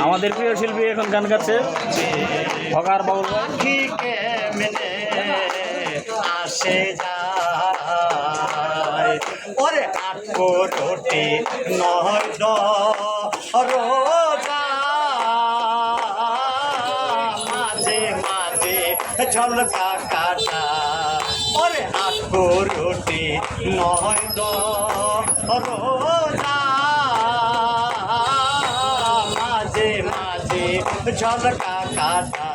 আমাদের প্রিয় শিল্পী এখন গান গাচ্ছে ভগার বাউল পাখি কেমনে আসে যায় ওরে আটকো রোটি নয় রোজা মাঝে মাঝে ঝলকা কাটা ওরে আটকো রুটি নয় রোজা মাঝে মাঝে ঝলকা কাটা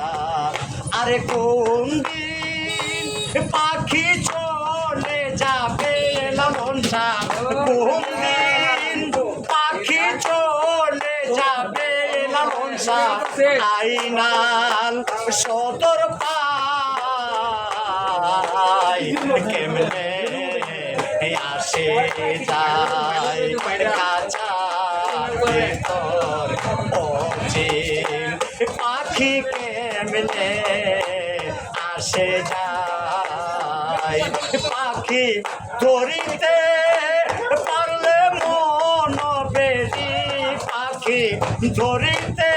আরে কোন দিন পাখি চলে যাবে লালন শাহ কোন দিন পাখি চলে যাবে লালন শাহ আইনাল সদর পাই কেমনে আসে যায় কাছা তোর অচিন পাখি কেমনে আসে যায় পাখি ধরিতে পারলে মন বেরি পাখি ধরিতে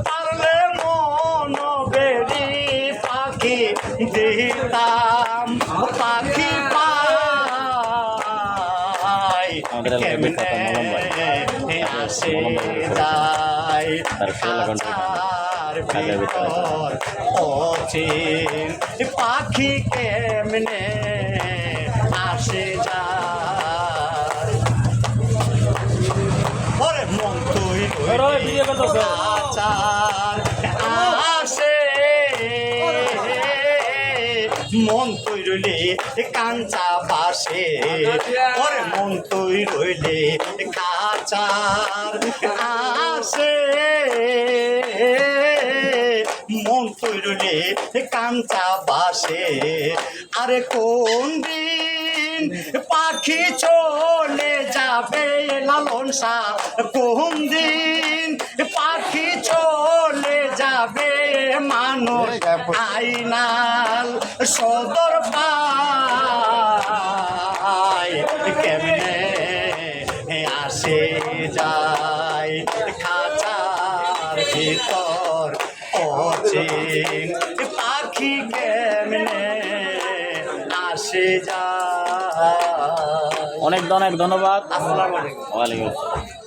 পারলে মন বেরি পাখি দিতাম পাখি পাই কেমনে আসে যায় কাছার ভিতর অচিন পাখি কেমনে আসে যায় ওরে মন তুই কাছার আসে মন তুই রইলে কাঞ্চা বাসে ওরে মন তুই রইলে কাচার আসে মন তুই রইলে কাঞ্চা বাসে আরে কোন দিন পাখি চলে যাবে লালন শাহ কোন দিন পাখি চলে যাবে মানুষ আইনাল সদর পাই কেমনে আসে যায় খাঁচার ভিতর অচিন পাখি কেমনে আসে যায়। অনেক ধন্যবাদ। আসসালামু আলাইকুম। ওয়ালাইকুম আসসালাম।